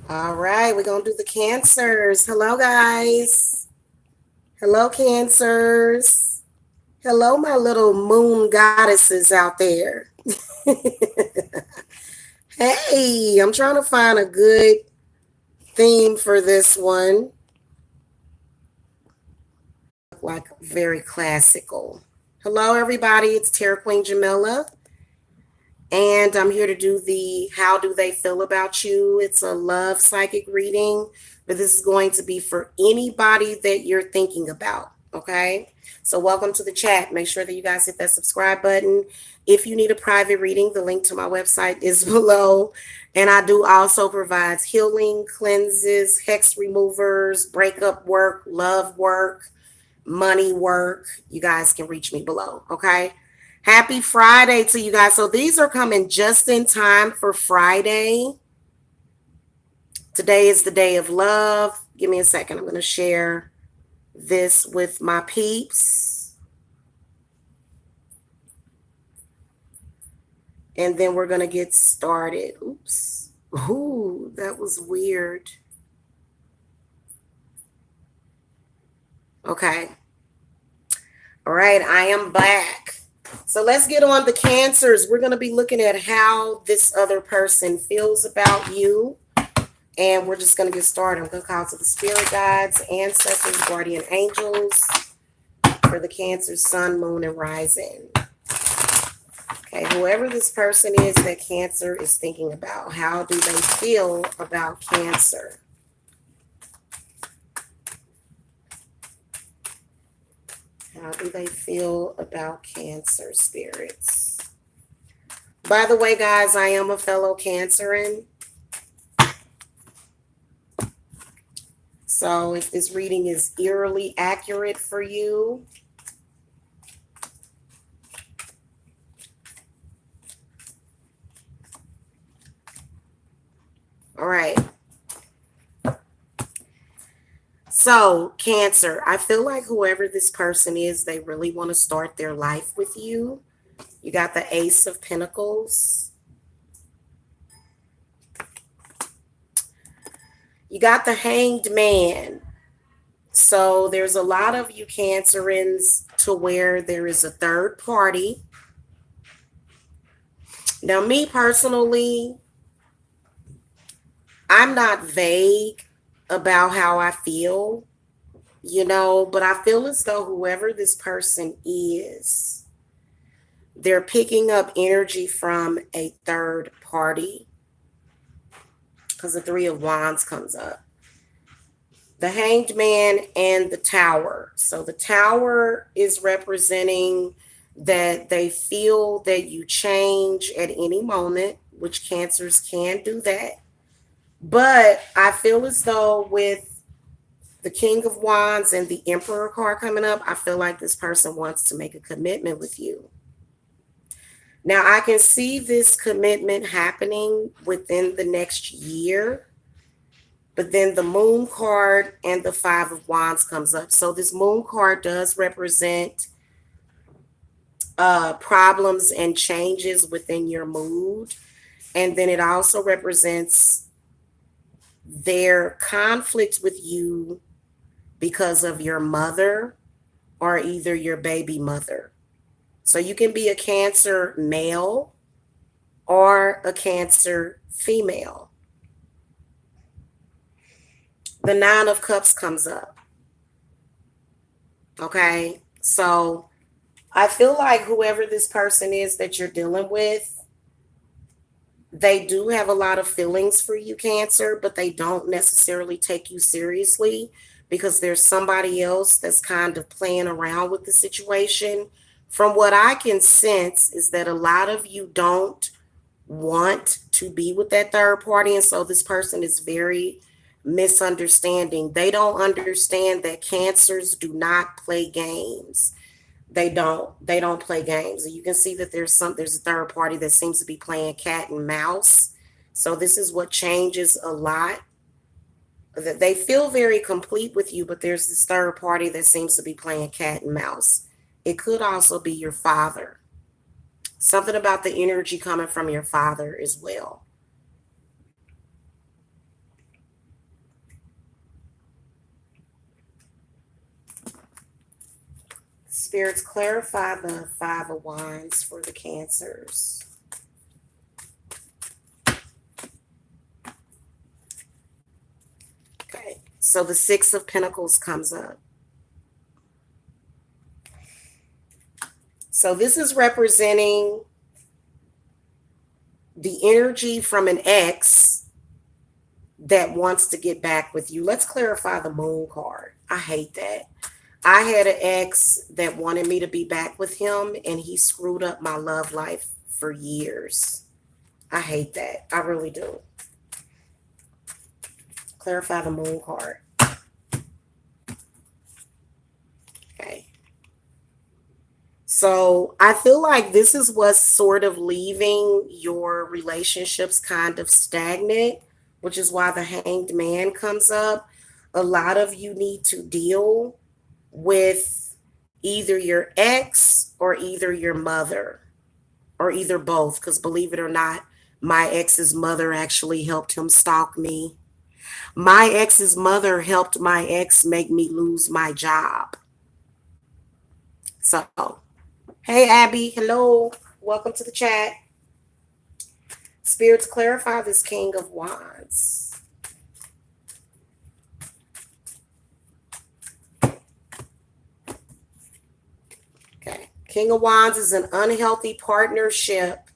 All right, we're going to do the cancers. Hello, guys. Hello, cancers. Hello, my little moon goddesses out there. Hey, I'm trying to find a good theme for this one. Like very classical. Hello, everybody. It's Terra Queen Jamila. And I'm here to do the How Do They Feel About You? It's a love psychic reading, but this is going to be for anybody that you're thinking about. Okay. So, welcome to the chat. Make sure that you guys hit that subscribe button. If you need a private reading, the link to my website is below. And I do also provide healing, cleanses, hex removers, breakup work, love work, money work. You guys can reach me below. Okay. Happy Friday to you guys. So these are coming just in time for Friday. Today is the day of love. Give me a second. I'm going to share this with my peeps. And then we're going to get started. Oops. Ooh, that was weird. Okay. All right, I am back. So let's get on the cancers. We're going to be looking at how this other person feels about you. And we're just going to get started. I'm going to call to the spirit guides, ancestors, guardian angels for the Cancer, sun, moon, and rising. Okay, whoever this person is that Cancer is thinking about, how do they feel about Cancer? How do they feel about Cancer, spirits? By the way, guys, I am a fellow Cancerian. So if this reading is eerily accurate for you, all right. So, Cancer, I feel like whoever this person is, they really want to start their life with you. You got the Ace of Pentacles. You got the Hanged Man. So there's a lot of you Cancerins to where there is a third party. Now, me personally, I'm not vague about how I feel, but I feel as though whoever this person is, they're picking up energy from a third party because the Three of Wands comes up. The Hanged Man and the Tower. So the Tower is representing that they feel that you change at any moment, which Cancers can do that. But I feel as though with the King of Wands and the Emperor card coming up, I feel like this person wants to make a commitment with you. Now, I can see this commitment happening within the next year, but then the Moon card and the Five of Wands comes up. So this Moon card does represent problems and changes within your mood. And then it also represents their conflict with you because of your mother or either your baby mother. So you can be a Cancer male or a Cancer female. The Nine of Cups comes up. Okay, so I feel like whoever this person is that you're dealing with, they do have a lot of feelings for you, Cancer, but they don't necessarily take you seriously because there's somebody else that's kind of playing around with the situation. From what I can sense is that a lot of you don't want to be with that third party, and so this person is very misunderstanding. They don't understand that Cancers do not play games. They don't play games. You can see that there's a third party that seems to be playing cat and mouse. So this is what changes a lot. That they feel very complete with you, but there's this third party that seems to be playing cat and mouse. It could also be your father. Something about the energy coming from your father as well. Spirits, clarify the Five of Wands for the Cancers. Okay, so the Six of Pentacles comes up. So this is representing the energy from an ex that wants to get back with you. Let's clarify the Moon card. I hate that. I had an ex that wanted me to be back with him, and he screwed up my love life for years. I hate that. I really do. Clarify the Moon card. Okay. So I feel like this is what's sort of leaving your relationships kind of stagnant, which is why the Hanged Man comes up. A lot of you need to deal with either your ex or either your mother or either both, because believe it or not, my ex's mother actually helped him stalk me. My ex's mother helped my ex make me lose my job. So, hey Abby, hello, welcome to the chat. Spirits, clarify this King of Wands. Okay, King of Wands is an unhealthy partnership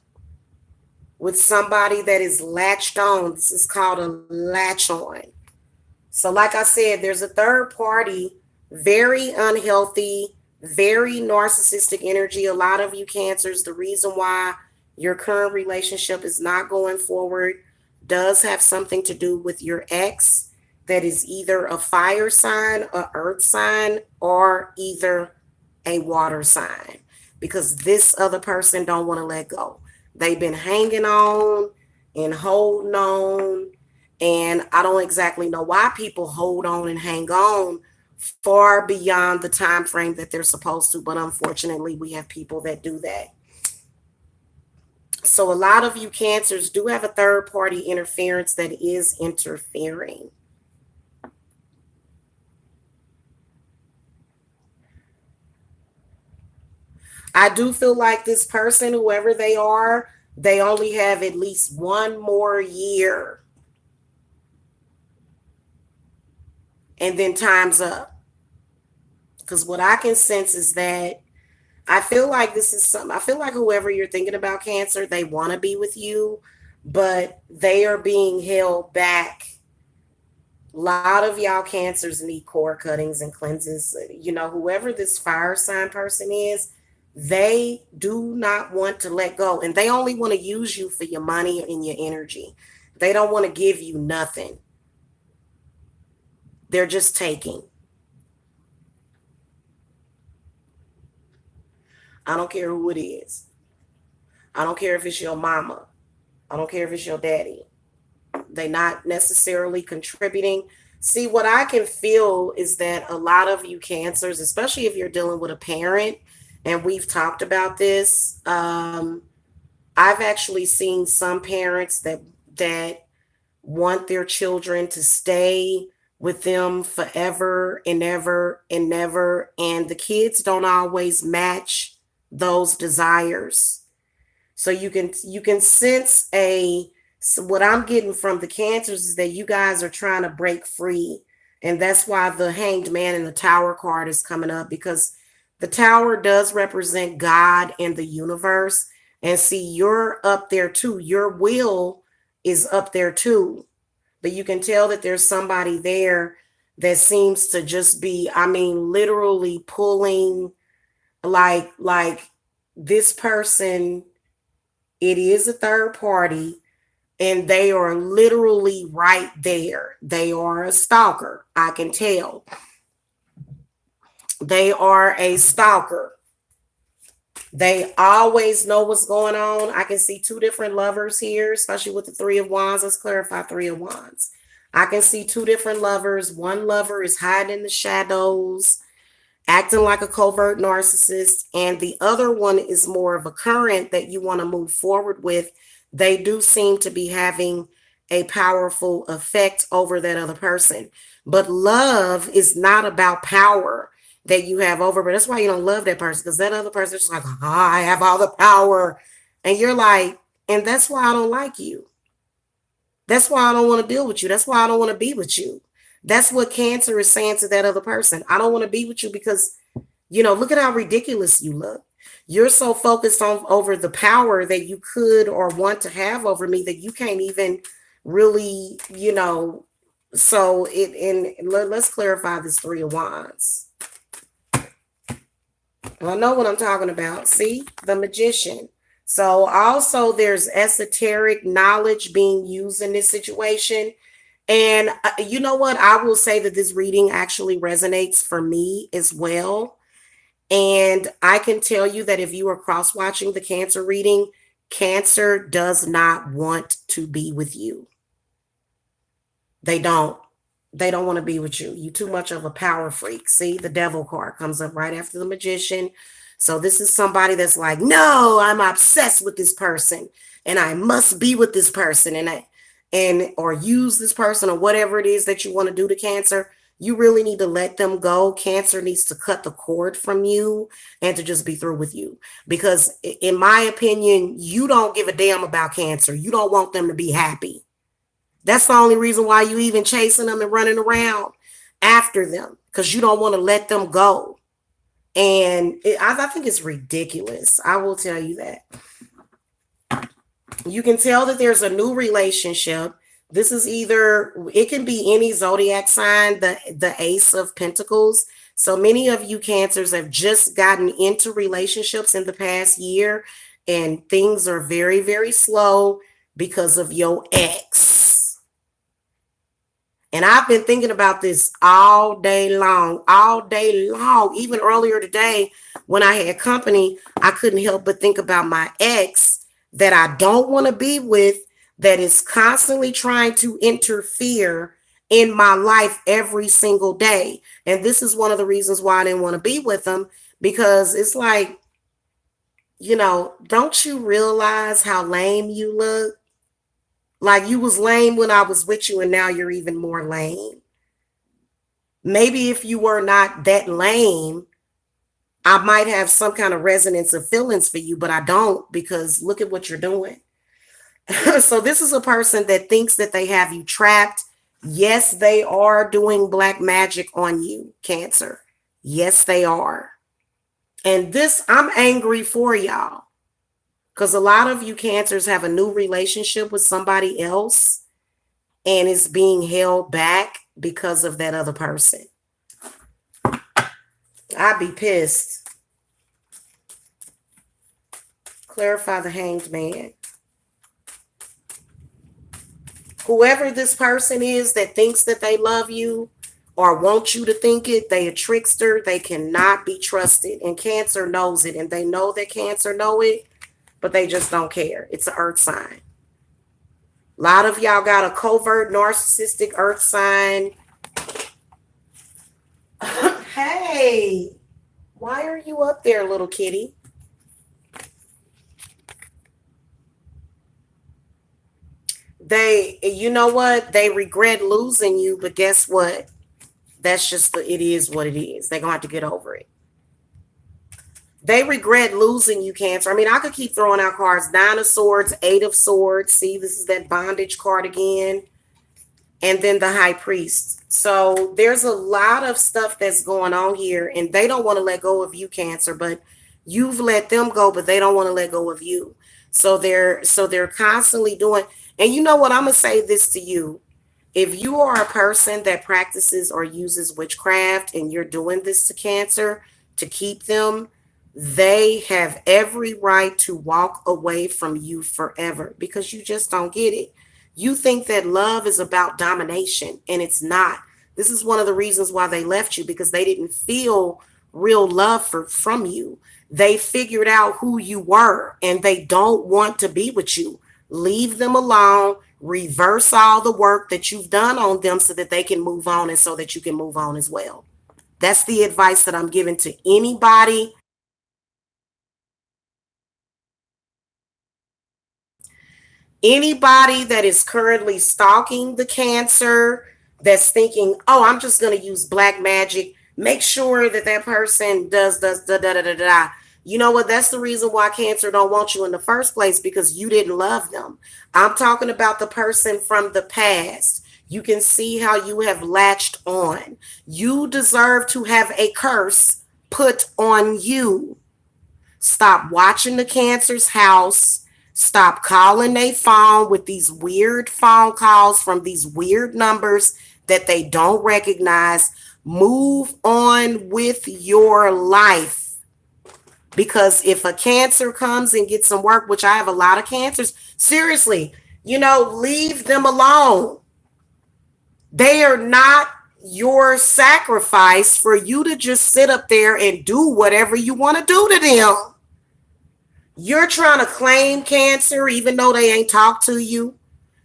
with somebody that is latched on. This is called a latch on. So like I said, there's a third party, very unhealthy, very narcissistic energy. A lot of you Cancers, the reason why your current relationship is not going forward does have something to do with your ex that is either a fire sign, a earth sign, or either a water sign, because this other person don't want to let go. They've been hanging on and holding on, and I don't exactly know why people hold on and hang on far beyond the time frame that they're supposed to, but unfortunately we have people that do that. So a lot of you Cancers do have a third party interference that is interfering. I do feel like this person, whoever they are, they only have at least one more year. And then time's up. Because what I can sense is that I feel like this is something, I feel like whoever you're thinking about Cancer, they want to be with you, but they are being held back. A lot of y'all Cancers need core cuttings and cleanses. You know, whoever this fire sign person is, they do not want to let go, and they only want to use you for your money and your energy. They don't want to give you nothing. They're just taking. I don't care who it is. I don't care if it's your mama. I don't care if it's your daddy. They're not necessarily contributing. See, what I can feel is that a lot of you Cancers, especially if you're dealing with a parent, and we've talked about this, I've actually seen some parents that want their children to stay with them forever and ever and never, and the kids don't always match those desires. So you can sense so what I'm getting from the Cancers is that you guys are trying to break free, and that's why the Hanged Man and the Tower card is coming up, because the Tower does represent God and the universe. And see, you're up there too. Your will is up there too. But you can tell that there's somebody there that seems to just be, I mean, literally pulling, like this person, it is a third party, and they are literally right there. They are a stalker. I can tell. They are a stalker. They always know what's going on. I can see two different lovers here, especially with the Three of Wands. Let's clarify Three of Wands. I can see two different lovers. One lover is hiding in the shadows, acting like a covert narcissist, and the other one is more of a current that you want to move forward with. They do seem to be having a powerful effect over that other person. But love is not about power. that you have over, but that's why you don't love that person, because that other person is just like, I have all the power. And you're like, and that's why I don't like you. That's why I don't want to deal with you. That's why I don't want to be with you. That's what Cancer is saying to that other person. I don't want to be with you because, look at how ridiculous you look. You're so focused on over the power that you could or want to have over me that you can't even really, so let's clarify this Three of Wands. I know what I'm talking about. See, the Magician. So also there's esoteric knowledge being used in this situation. And you know what? I will say that this reading actually resonates for me as well. And I can tell you that if you are cross watching the Cancer reading, Cancer does not want to be with you. They don't. They don't want to be with you. You too much of a power freak. See, the Devil card comes up right after the Magician. So this is somebody that's like, no, I'm obsessed with this person and I must be with this person and or use this person or whatever it is that you want to do to Cancer. You really need to let them go. Cancer needs to cut the cord from you and to just be through with you. Because in my opinion, you don't give a damn about Cancer. You don't want them to be happy. That's the only reason why you even chasing them and running around after them, because you don't want to let them go. And I think it's ridiculous. I will tell you that. You can tell that there's a new relationship. This is either, it can be any zodiac sign, the Ace of Pentacles. So many of you Cancers have just gotten into relationships in the past year, and things are very, very slow because of your ex. And I've been thinking about this all day long, all day long. Even earlier today, when I had company, I couldn't help but think about my ex that I don't want to be with, that is constantly trying to interfere in my life every single day. And this is one of the reasons why I didn't want to be with them, because it's like, don't you realize how lame you look? Like, you was lame when I was with you, and now you're even more lame. Maybe if you were not that lame, I might have some kind of resonance of feelings for you, but I don't, because look at what you're doing. So this is a person that thinks that they have you trapped. Yes, they are doing black magic on you, Cancer. Yes, they are. And this, I'm angry for y'all, because a lot of you Cancers have a new relationship with somebody else and it's being held back because of that other person. I'd be pissed. Clarify the Hanged Man. Whoever this person is that thinks that they love you or want you to think it, they a trickster. They cannot be trusted. And Cancer knows it. And they know that Cancer know it, but they just don't care. It's an earth sign. A lot of y'all got a covert narcissistic earth sign. Hey, why are you up there, little kitty? You know what? They regret losing you, but guess what? That's just it is what it is. They're gonna have to get over it. They regret losing you, Cancer. I mean, I could keep throwing out cards. 9 of Swords, 8 of Swords. See, this is that bondage card again. And then the High Priest. So there's a lot of stuff that's going on here, and they don't want to let go of you, Cancer, but you've let them go, but they don't want to let go of you. So they're constantly doing, and you know what? I'm gonna say this to you. If you are a person that practices or uses witchcraft and you're doing this to Cancer to keep them, they have every right to walk away from you forever, because you just don't get it. You think that love is about domination, and it's not. This is one of the reasons why they left you, because they didn't feel real love from you. They figured out who you were, and they don't want to be with you. Leave them alone. Reverse all the work that you've done on them so that they can move on, and so that you can move on as well. That's the advice that I'm giving to anybody. Anybody that is currently stalking the Cancer, that's thinking, oh, I'm just going to use black magic Make sure that that person does da da da da da. You know what? That's the reason why Cancer don't want you in the first place, because you didn't love them. I'm talking about the person from the past. You can see how you have latched on. You deserve to have a curse put on you. Stop watching the Cancer's house. Stop calling their phone with these weird phone calls from these weird numbers that they don't recognize. Move on with your life. Because if a Cancer comes and gets some work, which I have a lot of Cancers, seriously, leave them alone. They are not your sacrifice for you to just sit up there and do whatever you want to do to them. You're trying to claim Cancer even though they ain't talked to you.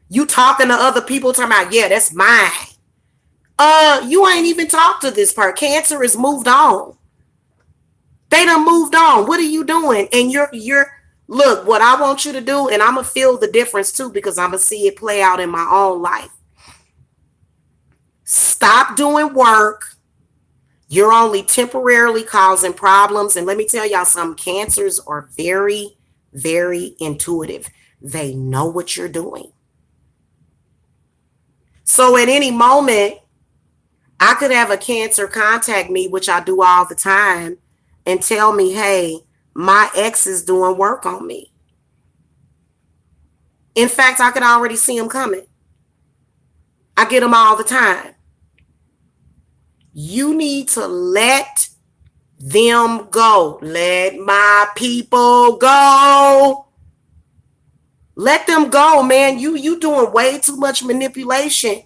You talking to other people talking about, yeah, that's mine. You ain't even talked to this part. Cancer has moved on. They done moved on. What are you doing? And you're look, what I want you to do, and I'm gonna feel the difference too, because I'm gonna see it play out in my own life. Stop doing work. You're only temporarily causing problems. And let me tell y'all something, Cancers are very, very intuitive. They know what you're doing. So at any moment, I could have a Cancer contact me, which I do all the time, and tell me, hey, my ex is doing work on me. In fact, I could already see him coming. I get them all the time. You need to let them go. Let my people go. Let them go, man. You doing way too much manipulation.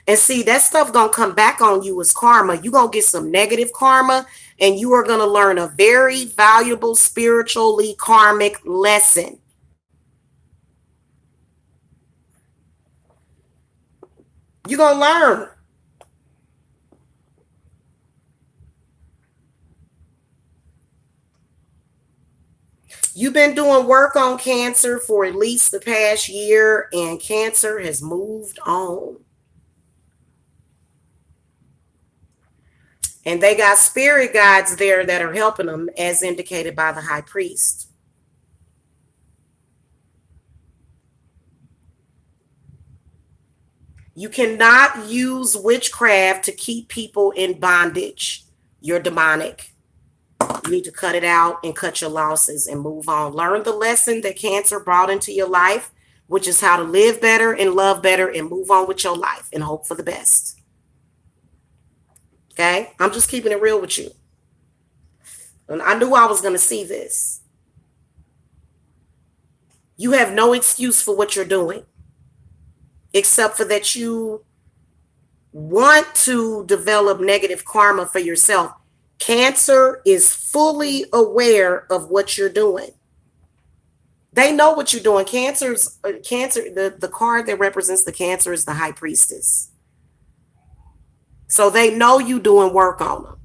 And see, that stuff gonna come back on you as karma. You're gonna get some negative karma, and you are gonna learn a very valuable spiritually karmic lesson. You're gonna learn. You've been doing work on Cancer for at least the past year, and Cancer has moved on. And they got spirit guides there that are helping them, as indicated by the high priest. You cannot use witchcraft to keep people in bondage. You're demonic. You need to cut it out and cut your losses and move on. Learn the lesson that Cancer brought into your life, which is how to live better and love better and move on with your life and hope for the best. Okay? I'm just keeping it real with you. And I knew I was going to see this. You have no excuse for what you're doing, except for that you want to develop negative karma for yourself. Cancer is fully aware of what you're doing. They know what you're doing. Cancer, the card that represents the Cancer is the high priestess. So they know you doing work on them.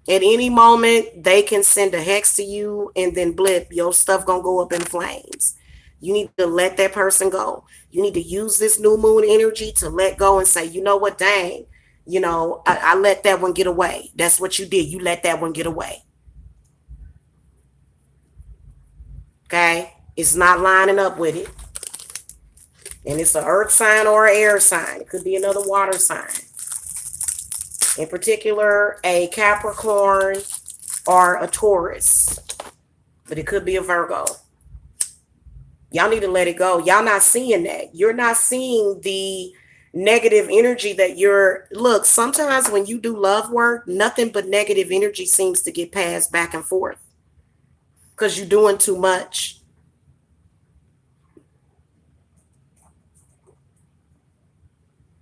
At any moment, they can send a hex to you, and then blip, your stuff gonna go up in flames. You need to let that person go. You need to use this new moon energy to let go and say, you know what, dang, I let that one get away. That's what you did. You let that one get away. Okay? It's not lining up with it. And it's an earth sign or an air sign. It could be another water sign. In particular, a Capricorn or a Taurus. But it could be a Virgo. Y'all need to let it go. Y'all not seeing that. You're not seeing the negative energy that look, sometimes when you do love work, nothing but negative energy seems to get passed back and forth because you're doing too much.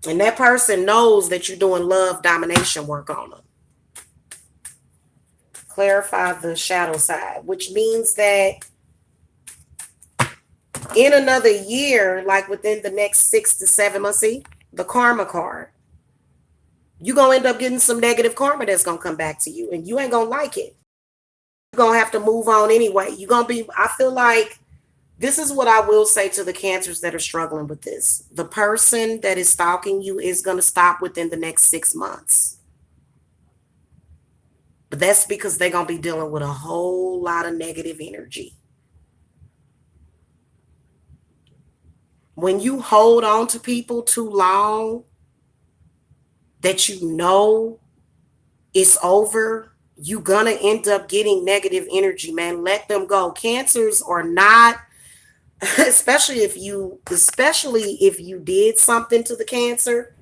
And that person knows that you're doing love domination work on them. Clarify the shadow side, which means that in another year, like within the next 6 to 7 months, see the karma card, you're going to end up getting some negative karma that's going to come back to you, and you ain't going to like it. You're going to have to move on anyway. You're going to be, I feel like, this is what I will say to the Cancers that are struggling with this. The person that is stalking you is going to stop within the next 6 months. But that's because they're going to be dealing with a whole lot of negative energy. When you hold on to people too long that you know it's over, you're going to end up getting negative energy, man. Let them go. Cancers are not, especially if you did something to the cancer,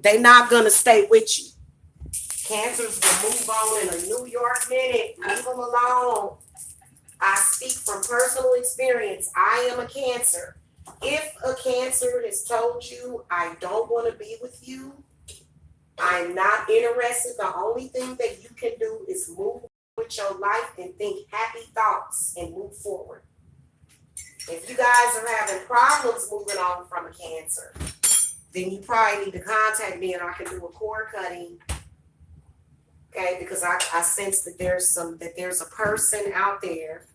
they're not going to stay with you. Cancers will move on in a New York minute. Leave them alone. I speak from personal experience. I am a Cancer. If a Cancer has told you, I don't want to be with you, I'm not interested, the only thing that you can do is move with your life and think happy thoughts and move forward. If you guys are having problems moving on from a Cancer, then you probably need to contact me and I can do a cord cutting. Okay, because I sense that there's a person out there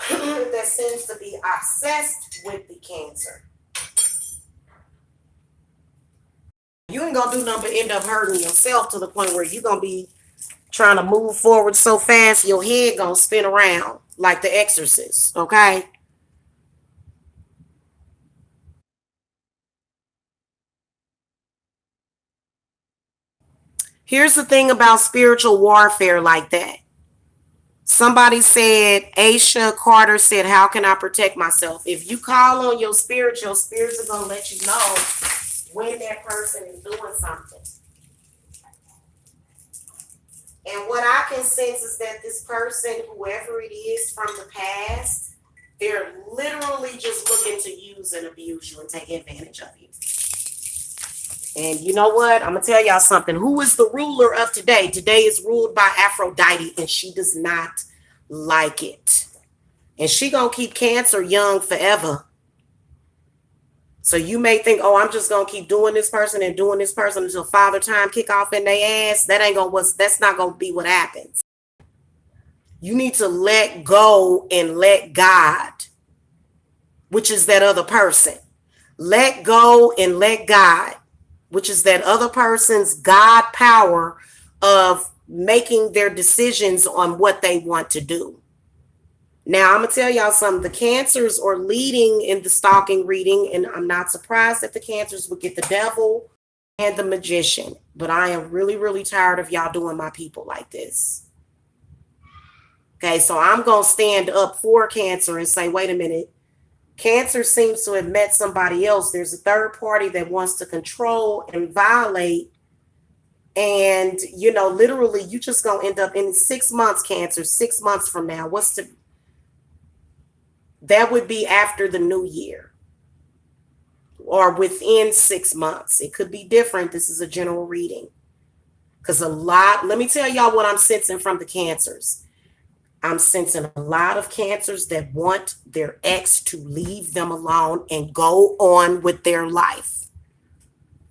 that seems to be obsessed with the Cancer. You ain't gonna do nothing but end up hurting yourself to the point where you're gonna be trying to move forward so fast your head gonna spin around like the Exorcist. Okay. Here's the thing about spiritual warfare like that. Somebody said, Aisha Carter said, how can I protect myself? If you call on your spirits are going to let you know when that person is doing something. And what I can sense is that this person, whoever it is from the past, they're literally just looking to use and abuse you and take advantage of you. And you know what? I'm going to tell y'all something. Who is the ruler of today? Today is ruled by Aphrodite, and she does not like it. And she going to keep Cancer young forever. So you may think, oh, I'm just going to keep doing this person and doing this person until Father Time kick off in their ass. That's not going to be what happens. You need to let go and let God, which is that other person. Let go and let God, which is that other person's God power of making their decisions on what they want to do. Now, I'm going to tell y'all something. The Cancers are leading in the stalking reading, and I'm not surprised that the Cancers would get the Devil and the Magician. But I am really, really tired of y'all doing my people like this. Okay, so I'm going to stand up for Cancer and say, wait a minute. Cancer seems to have met somebody else. There's a third party that wants to control and violate. And, literally, you just going to end up in 6 months, Cancer, 6 months from now. That would be after the new year or within 6 months. It could be different. This is a general reading. Because let me tell y'all what I'm sensing from the Cancers. I'm sensing a lot of Cancers that want their ex to leave them alone and go on with their life.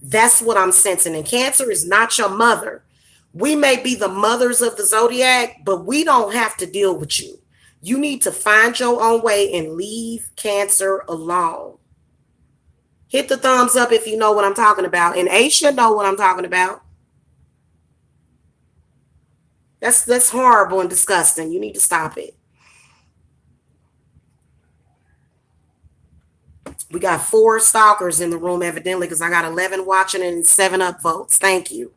That's what I'm sensing. And Cancer is not your mother. We may be the mothers of the zodiac, but we don't have to deal with you. You need to find your own way and leave Cancer alone. Hit the thumbs up if you know what I'm talking about. And Aisha know what I'm talking about. That's horrible and disgusting. You need to stop it. We got 4 stalkers in the room, evidently, because I got 11 watching and 7 upvotes. Thank you.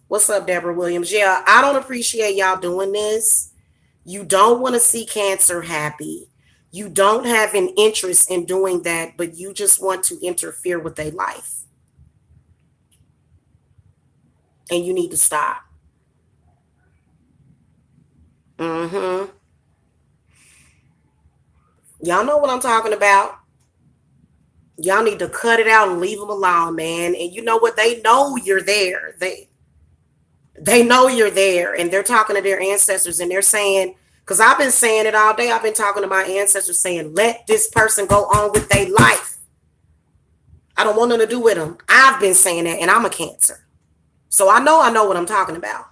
What's up, Deborah Williams? Yeah, I don't appreciate y'all doing this. You don't want to see Cancer happy. You don't have an interest in doing that, but you just want to interfere with their life. And you need to stop. Y'all know what I'm talking about. Y'all need to cut it out and leave them alone, man. And you know what? They know you're there. They know you're there, and they're talking to their ancestors, and they're saying, because I've been saying it all day. I've been talking to my ancestors saying, let this person go on with their life. I don't want nothing to do with them. I've been saying that, and I'm a Cancer. So I know what I'm talking about.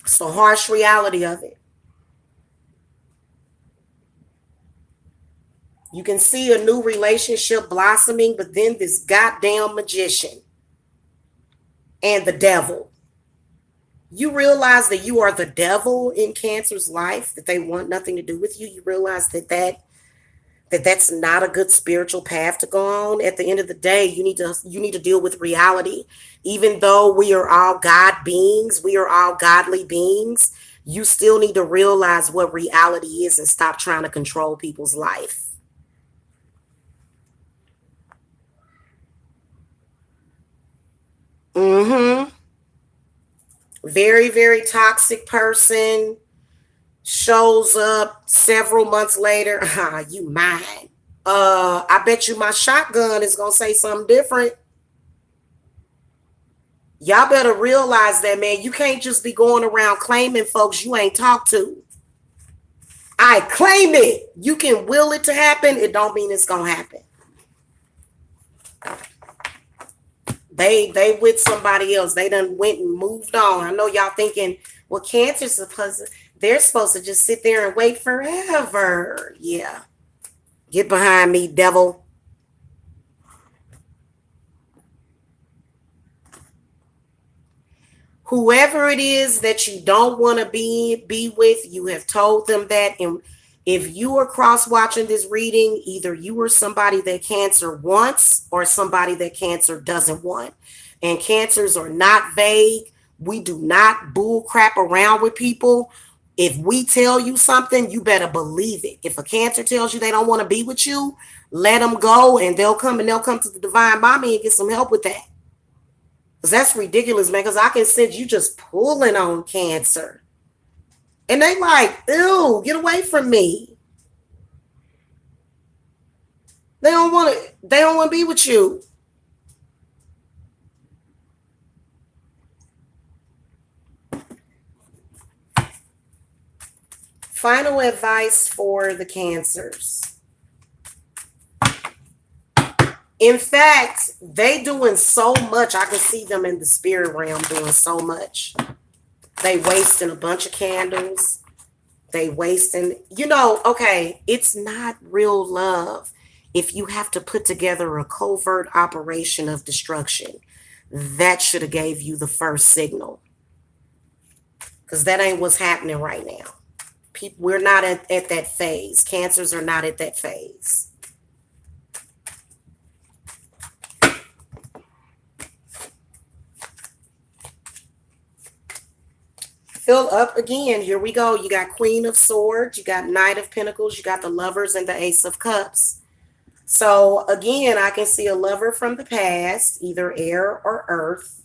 It's the harsh reality of it. You can see a new relationship blossoming, but then this goddamn magician. and the devil. You realize that you are the devil in Cancer's life, that they want nothing to do with you. You realize that's not a good spiritual path to go on. At the end of the day, you need to deal with reality. Even though we are all God beings, we are all godly beings, you still need to realize what reality is and stop trying to control people's life. Mm-hmm. Very, very toxic person shows up several months later. Ah, you mine. I bet you my shotgun is gonna say something different. Y'all better realize that, man. You can't just be going around claiming folks you ain't talked to. I claim it. You can will it to happen. It don't mean it's gonna happen. They with somebody else. They done went and moved on. I know y'all thinking, well, they're supposed to just sit there and wait forever. Yeah. Get behind me, devil. Whoever it is that you don't want to be with, you have told them that. And if you are cross watching this reading, either you are somebody that Cancer wants or somebody that Cancer doesn't want. And Cancers are not vague. We do not bull crap around with people. If we tell you something, you better believe it. If a Cancer tells you they don't want to be with you, let them go, and they'll come to the Divine Mommy and get some help with that. Because that's ridiculous, man. Because I can sense you just pulling on Cancer. And they like, ew, get away from me. They don't want to be with you. Final advice for the Cancers. In fact, they doing so much. I can see them in the spirit realm doing so much. They wasting a bunch of candles. They wasting, okay, it's not real love if you have to put together a covert operation of destruction. That should have gave you the first signal. Because that ain't what's happening right now. We're not at that phase. Cancers are not at that phase. Fill up again. Here we go. You got Queen of Swords, you got Knight of Pentacles, you got the Lovers, and the Ace of Cups. So again, I can see a lover from the past, either air or earth.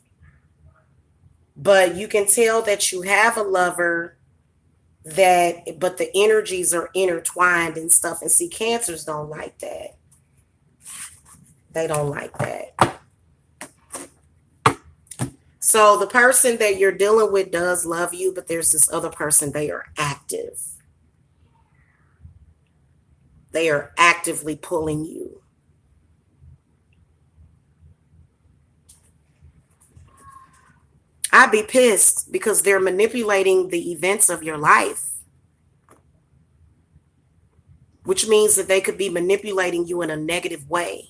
But you can tell that you have a lover but the energies are intertwined and stuff. And see, Cancers don't like that. They don't like that. So the person that you're dealing with does love you, but there's this other person, they are active. They are actively pulling you. I'd be pissed because they're manipulating the events of your life, which means that they could be manipulating you in a negative way.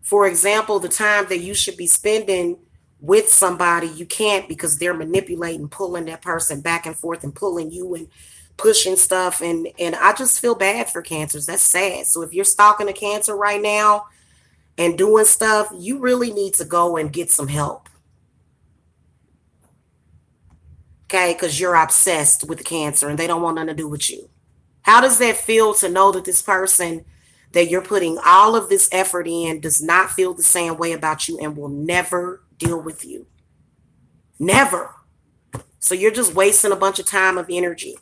For example, the time that you should be spending with somebody, you can't because they're manipulating, pulling that person back and forth and pulling you and pushing stuff. And I just feel bad for Cancers. That's sad. So if you're stalking a Cancer right now and doing stuff, you really need to go and get some help. Okay, because you're obsessed with the Cancer and they don't want nothing to do with you. How does that feel to know that this person that you're putting all of this effort in does not feel the same way about you and will never deal with you? Never. So you're just wasting a bunch of time and energy.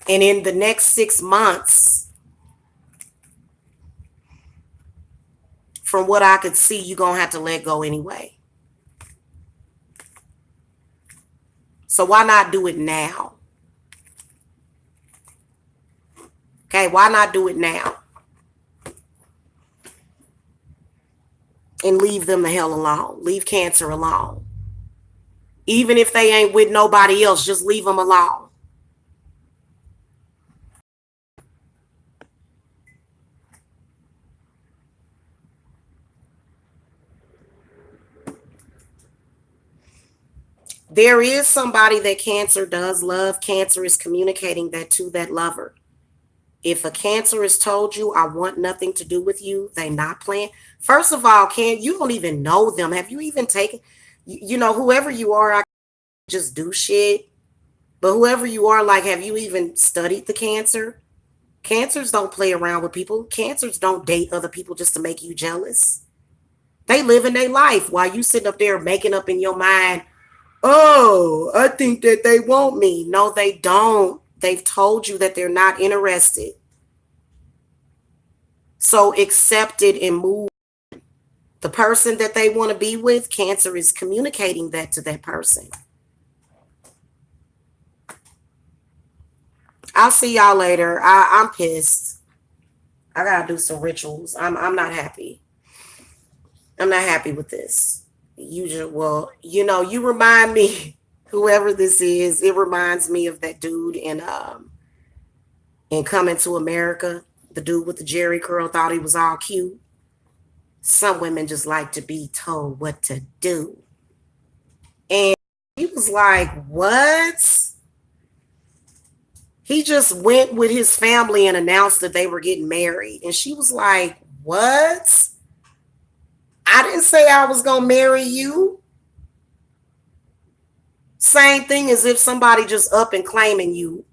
And in the next 6 months, from what I could see, you're going to have to let go anyway. So why not do it now? Okay, why not do it now? And leave them the hell alone. Leave Cancer alone. Even if they ain't with nobody else, just leave them alone. There is somebody that Cancer does love. Cancer is communicating that to that lover. If a Cancer has told you, I want nothing to do with you, they not playing. First of all, you don't even know them. Have you even taken, whoever you are, I just do shit. But whoever you are, like, have you even studied the Cancer? Cancers don't play around with people. Cancers don't date other people just to make you jealous. They live in their life while you sitting up there making up in your mind, oh, I think that they want me. No, they don't. They've told you that they're not interested. So accept it and move. The person that they want to be with, Cancer is communicating that to that person. I'll see y'all later. I'm pissed. I gotta do some rituals. I'm not happy. I'm not happy with this. You remind me, whoever this is, it reminds me of that dude in Coming to America. The dude with the Jerry curl thought he was all cute. Some women just like to be told what to do. And he was like, what? He just went with his family and announced that they were getting married. And she was like, what? I didn't say I was going to marry you. Same thing as if somebody just up and claiming you.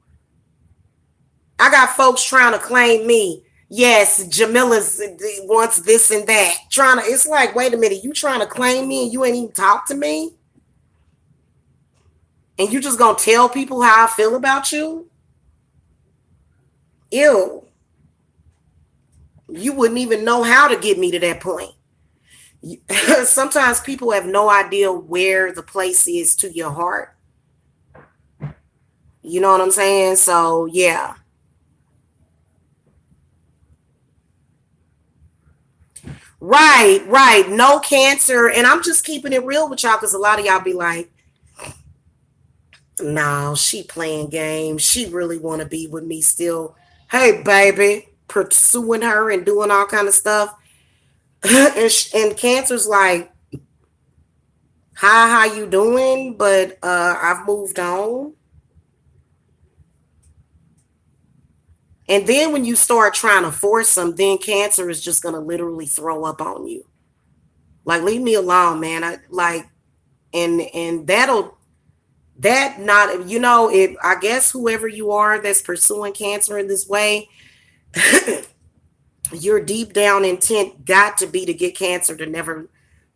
I got folks trying to claim me. Yes, Jamila wants this and that. It's like, wait a minute, you trying to claim me and you ain't even talk to me? And you just going to tell people how I feel about you? Ew. You wouldn't even know how to get me to that point. Sometimes people have no idea where the place is to your heart. You know what I'm saying? So, yeah. Right. No Cancer. And I'm just keeping it real with y'all because a lot of y'all be like, no, she playing games. She really want to be with me still. Hey, baby, pursuing her and doing all kind of stuff. and Cancer's like, hi, how you doing? But I've moved on. And then when you start trying to force them, then Cancer is just going to literally throw up on you. Like, leave me alone, man. And I guess whoever you are that's pursuing Cancer in this way, your deep down intent got to be to get Cancer to never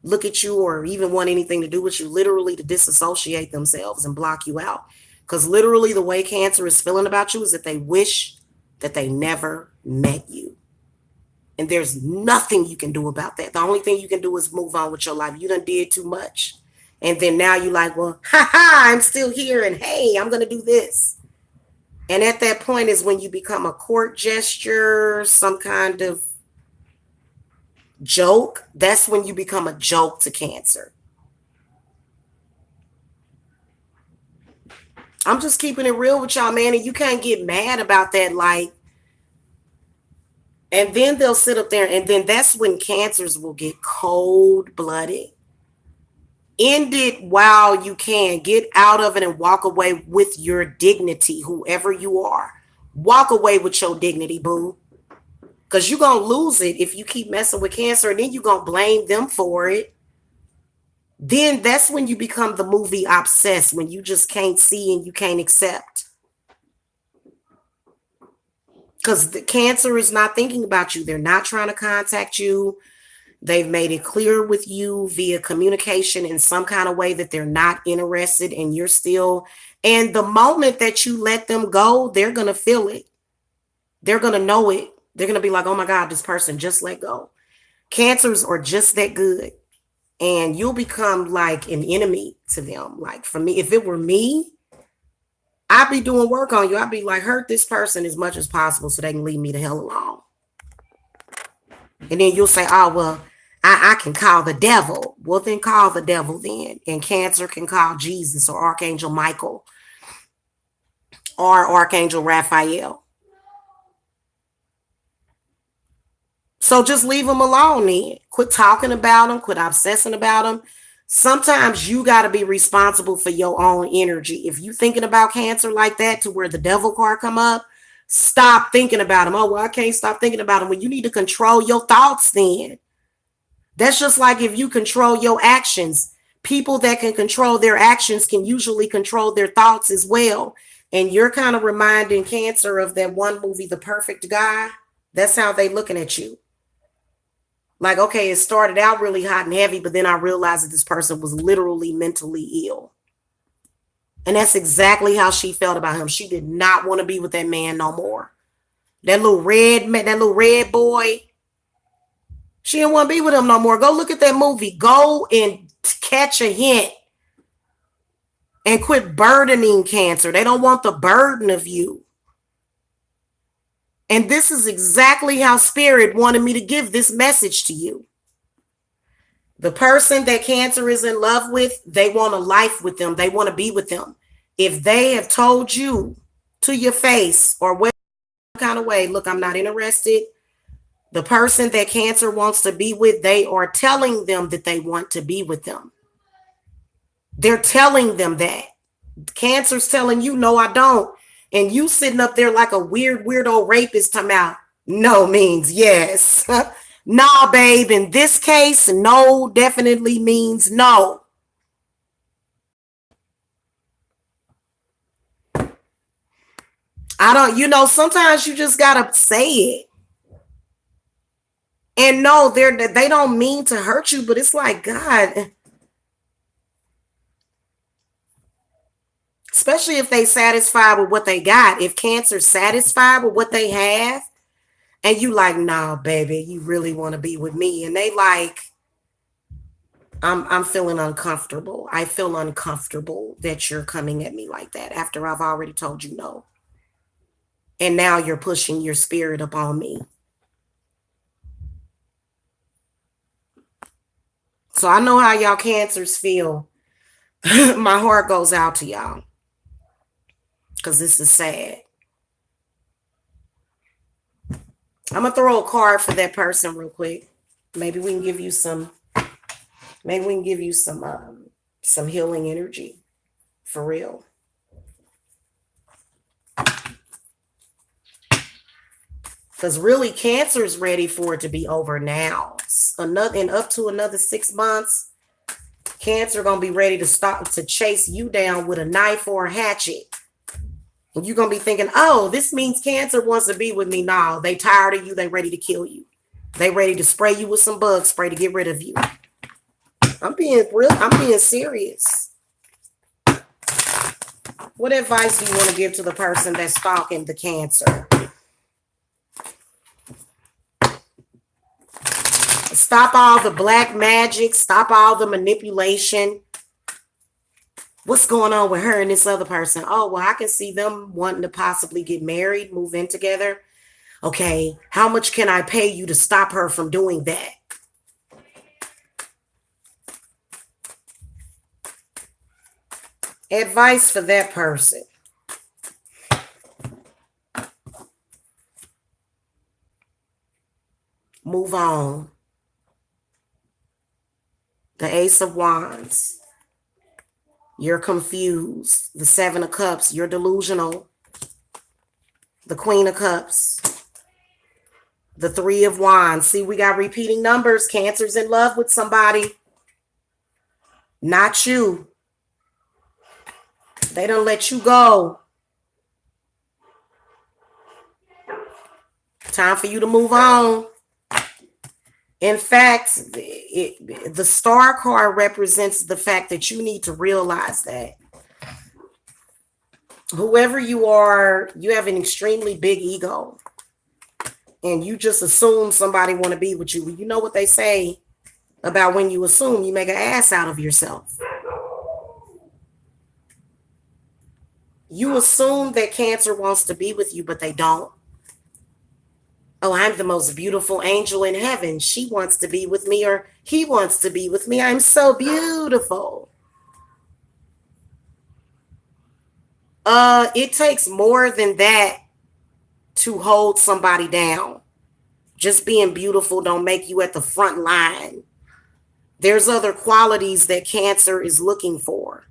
look at you or even want anything to do with you, literally to disassociate themselves and block you out. Because literally the way Cancer is feeling about you is that they wish that they never met you. And there's nothing you can do about that. The only thing you can do is move on with your life. You done did too much. And then now you're like, well, I'm still here. And hey, I'm going to do this. And at that point is when you become a court gesture, some kind of joke. That's when you become a joke to Cancer. I'm just keeping it real with y'all, man. And you can't get mad about that. Like, and then they'll sit up there and then that's when Cancers will get cold-blooded. End it while you can. Get out of it and walk away with your dignity, whoever you are. Walk away with your dignity, boo. Because you're going to lose it if you keep messing with Cancer and then you're going to blame them for it. Then that's when you become the movie Obsessed, when you just can't see and you can't accept. Because the Cancer is not thinking about you. They're not trying to contact you. They've made it clear with you via communication in some kind of way that they're not interested and you're still. And the moment that you let them go, they're going to feel it. They're going to know it. They're going to be like, oh my God, this person just let go. Cancers are just that good. And you'll become like an enemy to them. Like for me, if it were me, I'd be doing work on you. I'd be like, hurt this person as much as possible so they can leave me the hell alone. And then you'll say, oh, well, I can call the devil. Well, then call the devil then. And Cancer can call Jesus or Archangel Michael or Archangel Raphael. So just leave them alone then. Quit talking about them. Quit obsessing about them. Sometimes you got to be responsible for your own energy. If you thinking about Cancer like that, to where the devil card come up, stop thinking about him. Oh, well, I can't stop thinking about him. Well, you need to control your thoughts then. That's just like if you control your actions. People that can control their actions can usually control their thoughts as well. And you're kind of reminding Cancer of that one movie, The Perfect Guy. That's how they looking at you. Like, okay, it started out really hot and heavy, but then I realized that this person was literally mentally ill. And that's exactly how she felt about him. She did not want to be with that man no more. That little red boy, she didn't want to be with him no more. Go look at that movie. Go and catch a hint. And quit burdening Cancer. They don't want the burden of you. And this is exactly how Spirit wanted me to give this message to you. The person that Cancer is in love with, they want a life with them. They want to be with them. If they have told you to your face or what kind of way, look, I'm not interested. The person that Cancer wants to be with, they are telling them that they want to be with them. They're telling them that. Cancer's telling you, no, I don't. And you sitting up there like a weirdo rapist talking about no means yes. Nah, babe, in this case, no definitely means no. Sometimes you just gotta say it. And no, they don't mean to hurt you, but it's like, God, especially if they satisfied with what they got. If Cancer's satisfied with what they have, and you like, nah, baby, you really want to be with me. And they like, I'm feeling uncomfortable. I feel uncomfortable that you're coming at me like that after I've already told you no. And now you're pushing your spirit upon me. So I know how y'all Cancers feel. My heart goes out to y'all. Because this is sad. I'm going to throw a card for that person real quick. Maybe we can give you some healing energy. For real. Because really, Cancer's ready for it to be over now. And up to another 6 months, Cancer gonna be ready to chase you down with a knife or a hatchet. And you're gonna be thinking, oh, this means Cancer wants to be with me. No, they tired of you. They ready to kill you. They ready to spray you with some bug spray to get rid of you. I'm being serious. What advice do you want to give to the person that's stalking the Cancer? Stop all the black magic. Stop all the manipulation. What's going on with her and this other person? Oh, well, I can see them wanting to possibly get married, move in together. Okay, how much can I pay you to stop her from doing that? Advice for that person. Move on. The Ace of Wands. You're confused. The Seven of Cups. You're delusional. The Queen of Cups. The Three of Wands. See, we got repeating numbers. Cancer's in love with somebody. Not you. They don't let you go. Time for you to move on. In fact, the Star card represents the fact that you need to realize that whoever you are, you have an extremely big ego. And you just assume somebody want to be with you. You know what they say about when you assume, you make an ass out of yourself. You assume that Cancer wants to be with you, but they don't. Oh, I'm the most beautiful angel in heaven. She wants to be with me, or he wants to be with me. I'm so beautiful. It takes more than that to hold somebody down. Just being beautiful don't make you at the front line There's other qualities that Cancer is looking for,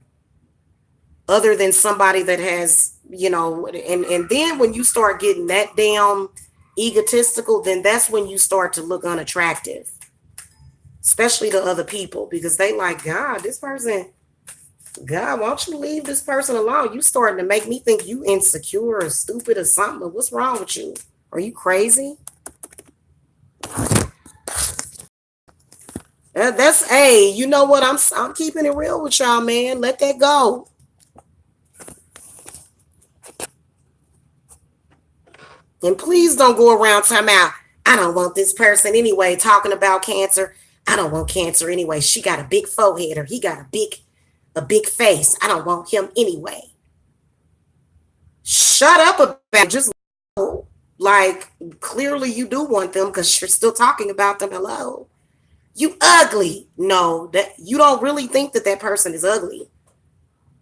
other than somebody that has, and then when you start getting that damn egotistical, then that's when you start to look unattractive, especially to other people, because they like, God, this person, God, why don't you leave this person alone? You starting to make me think you insecure or stupid or something. What's wrong with you? Are you crazy? That's hey, you know what? I'm keeping it real with y'all, man. Let that go. And please don't go around talking about, I don't want this person anyway, talking about Cancer. I don't want Cancer anyway. She got a big forehead or he got a big face. I don't want him anyway. Shut up about it. Just like clearly you do want them because you're still talking about them. Hello. You ugly. No, that you don't really think that that person is ugly.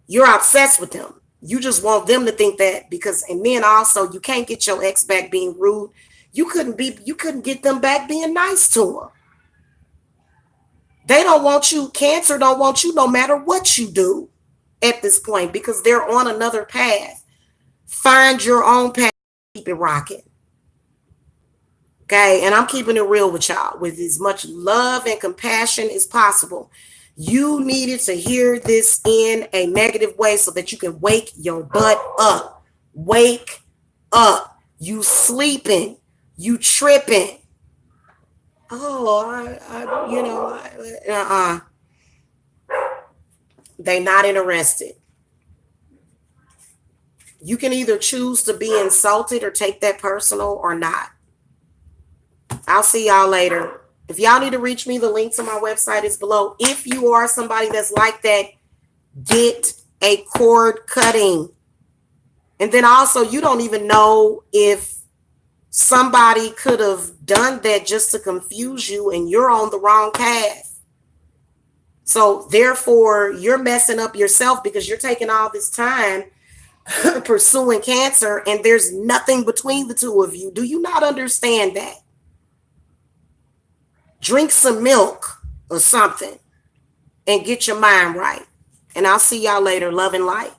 You're obsessed with them. You just want them to think that because, and then also you can't get your ex back being rude. You couldn't get them back being nice to them. They don't want you. Cancer don't want you no matter what you do at this point because they're on another path. Find your own path. Keep it rocking. Okay. And I'm keeping it real with y'all with as much love and compassion as possible. You needed to hear this in a negative way so that you can wake your butt up. Wake up. You sleeping. You tripping. Oh, they not interested. You can either choose to be insulted or take that personal or not. I'll see y'all later. If y'all need to reach me, the link to my website is below. If you are somebody that's like that, get a cord cutting. And then also, you don't even know if somebody could have done that just to confuse you and you're on the wrong path. So therefore, you're messing up yourself because you're taking all this time pursuing Cancer and there's nothing between the two of you. Do you not understand that? Drink some milk or something and get your mind right. And I'll see y'all later. Love and light.